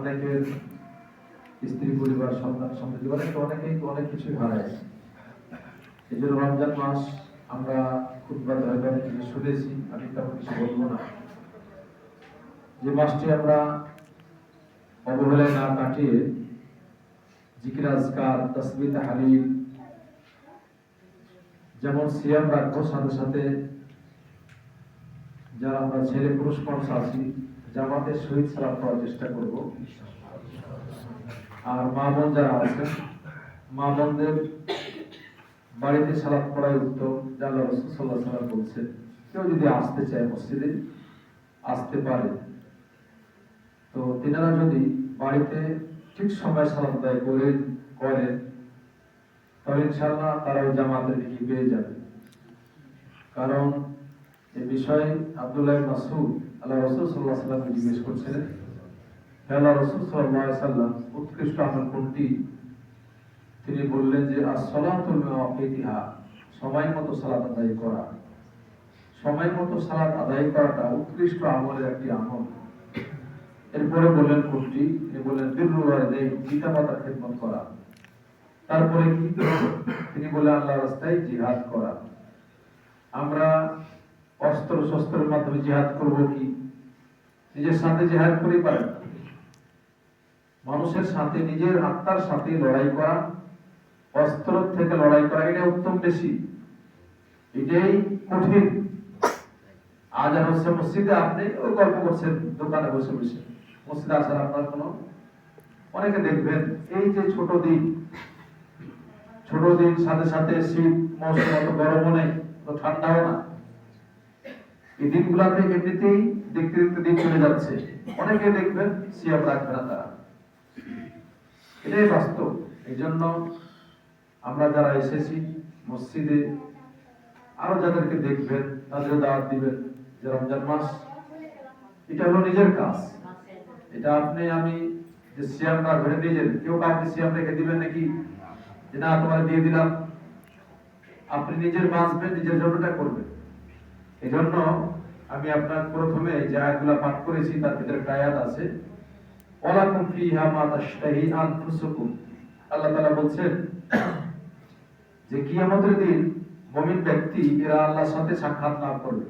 অনেকের স্ত্রী পরিবার সন্তান সন্ততি অনেকেই অনেক কিছুই হারায়। এই জন্য রমজান মাস আমরা খুতবা হয়তো অনেক কিছু শুনেছি, আমি তেমন কিছু বলবো না। যে মাসটি আমরা অবহেলায় না কাটিয়ে জিকির আজকার তাসবিহ তাহলিল যেমন সিয়াম রাখবো, সাথে সাথে যারা আমরা ছেলে পুরুষ মানুষ আছি জামাতের সহিত সালাত করার চেষ্টা করব। আর মা বোন যারা আছেন, মা বোনদের বাড়িতে সালাত পড়াই উত্তম। যা আল্লাহ রাসূল সাল্লাল্লাহু আলাইহি ওয়াসাল্লাম বলছেন, কেউ যদি আসতে চায় মসজিদে আসতে পারে, তো তিনারা যদি বাড়িতে ঠিক সময় সালাত আদায় করেন তাহলে ইনশাআল্লাহ তারা ওই জামাতের দিকে পেয়ে যাবে। কারণ এই বিষয়ে আব্দুল্লাহ ইবনে মাসউদ আল্লাহ রাসূল সাল্লাল্লাহু আলাইহি ওয়াসাল্লাম জিজ্ঞেস করছিলেন, হে আল্লাহ রাসূল সাল্লাল্লাহু আলাইহি ওয়াসাল্লাম, উৎকৃষ্ট আমল কোনটি? তিনি বললেন যে as-salatu li-waqtiha, সময় মতো সালাত আদায় করা। সময় মতো সালাত আদায় করাটা উৎকৃষ্ট আমলের একটি আমল। এরপরে বললেন কোনটি? তিনি বললেন বিররুল ওয়ালিদাইন, পিতামাতার খেদমত করা। তারপরে কি? তিনি বললেন আল্লাহর রাস্তায় জিহাদ করা। আমরা অস্ত্র শস্ত্রের মাধ্যমে জিহাদ করব কি? নিজের সাথে জিহাদ করে পারেন, মানুষের সাথে নিজের আত্মার সাথে লড়াই করা, অস্ত্র থেকে লড়াই করা, এটা উত্তম বেশি, এটাই কঠিন। আজ আর হচ্ছে মসজিদে আপনি ওই গল্প করছেন দোকানে বসে বসে, মসজিদে আসার আপনার কোনো, অনেকে দেখবেন এই যে ছোট দিন সাথে সাথে শীত মৌসুম, অত গরমও নেই তো ঠান্ডাও না, এই দিনগুলাতে এমনিতেই দেখতে দেখতে দিন চলে যাচ্ছে। অনেকে দেখবেন সিয়াম রাখবে না তারা, এটাই বাস্তব। এই জন্য আমরা যারা এসেছি মসজিদে, আরো যাদেরকে দেখবেন তাদের দাওয়াত দিবেন যে রমজান মাস এটা হলো নিজের কাজ। এটা আপনি আমি যে সিয়াম না ধরে নিজের, কেউ কাউকে সিয়াম রেখে দিবেন নাকি যে না তোমার দিয়ে দিলাম? আপনি নিজের বাঁচবেন, নিজের জন্যটা করবেন। এই জন্য আমি আপনার প্রথমে যে আয়াতগুলো পাঠ করেছি তার ভিতরে একটা আয়াত আছে, ওয়ালাকুম ফিহা মা তাশতাহি আনফুসুকুম। আল্লাহ তাআলা বলছেন যে কিয়ামতের দিন মুমিন ব্যক্তি এরা আল্লাহর সাথে সাক্ষাৎ লাভ করবে।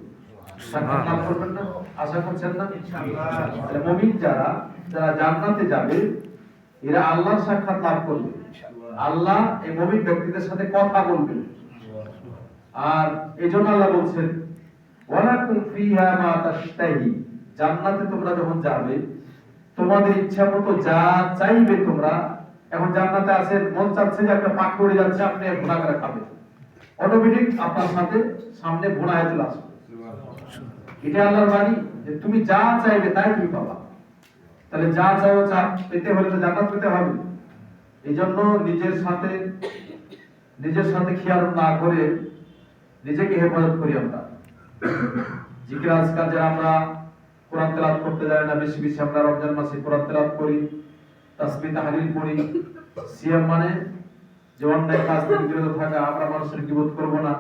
সাক্ষাৎ লাভ করবেন না? আশা করছেন না? ইনশাআল্লাহ। তাহলে মুমিন যারা জান্নাতে যাবে এরা আল্লাহর সাক্ষাৎ লাভ করবে। আল্লাহ এই মুমিন ব্যক্তিদের সাথে কথা বলবেন। আর এজন্য আল্লাহ বলছেন ওয়ালাকুম ফিহা মা তাশতাহি, জান্নাতে তোমরা যখন যাবে তোমাদের ইচ্ছা মতো যা চাইবে তোমরা। এখন জান্নাতে আছেন, মন চাচ্ছে যে একটা পাক করে যাচ্ছে, আপনি ভুনা করে খাবেন, অটোমেটিক আপনার সাথে সামনে ভুনা হয়ে চলে আসবে। এটা আল্লাহর বাণী যে তুমি যা চাইবে তাই তুমি পাবা। তাহলে যা চাইও চা পেতে হলে তো জান্নাত পেতে হবে। এই জন্য নিজের সাথে খেয়াল না করে নিজেকে হেফাজত করি। আমরা জিকির আজকার যারা আমরা কোরআন তেলাওয়াত করতে যাই না, বেশি বেশি আমরা রমজান মাসে কোরআন তেলাওয়াত করি, তাসবিহ তাহলিল পড়ি। সিয়াম মানে যে অন্যায় কাজ থেকে বিরত থাকা, আমরা মানুষের গীবত করব না,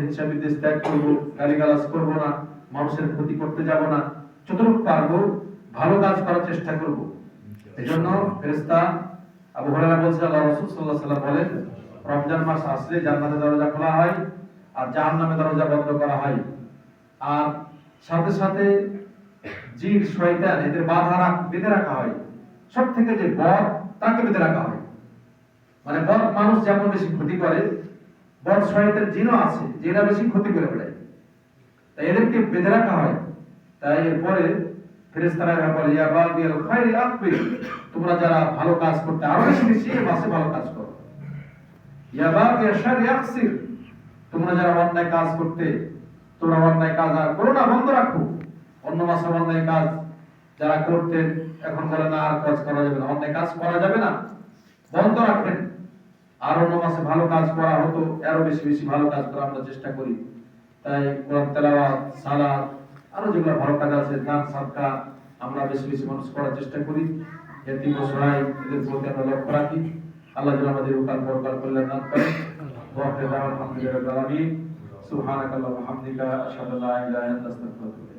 হিংসা বিদ্বেষ ত্যাগ করব, গালিগালাজ করব না, মানুষের ক্ষতি করতে যাব না, যতটুকু পারবো ভালো কাজ করার চেষ্টা করব। এজন্য ফেরেশতা আবু হুরায়রা বলছেন আল্লাহ রাসূল সাল্লাল্লাহু আলাইহি ওয়াসাল্লাম বলেন, রমজান মাস আসলে জান্নাতের দরজা খোলা হয় আর জাহান্নামের দরজা বন্ধ করা হয়। আর সাথে সাথে জিন শয়তান এদের বেঁধে রাখা হয়। সব থেকে যে বদ তাকে বেঁধে রাখা হয়। মানে বদ মানুষ যেমন বেশি ক্ষতি করে, বদ শয়তান জিনও আছে যেটা বেশি ক্ষতি করে বেড়ায়, তাই এদেরকে বেঁধে রাখা হয়। তাই এরপরে ফেরেশতারা বলে ইয়া বাগিয়াল খায়রি আকবিল, তোমরা যারা ভালো কাজ করতে আরো বেশি বেশি এই মাসে ভালো কাজ করো। ইয়া বাগিয়া শাররি আকসির, তোমরা যারা অন্যায় কাজ করতে, তোমরা অন্যায় কাজ আর করো না, বন্ধ রাখো। অন্য মাসে অন্যায় কাজ যারা করতেন এখন বলে না আর কাজ করা যাবে না, অন্যায় কাজ করা যাবে না, বন্ধ রাখেন। আর অন্য মাসে ভালো কাজ করা হতো, আরো বেশি বেশি ভালো কাজ করার আমরা চেষ্টা করি। তাই কোরআন তেলাওয়াত, সালাত, আরো যেগুলো ভালো কাজ আছে, দান সাদকা আমরা বেশি বেশি মানুষ করার চেষ্টা করি। এতিম অসহায় এদের প্রতি আমরা লক্ষ্য রাখি। আল্লাহ যেন আমাদের উকাল পরকাল কল্যাণ দান করেন। ওয়া আলহামদুলিল্লাহি রাব্বিল আলামিন। সুবহানাকাল্লাহু ওয়া বিহামদিকা আশহাদু আল্লা ইলাহা ইল্লা আনতা আস্তাগফিরুকা ওয়া আতুবু ইলাইক।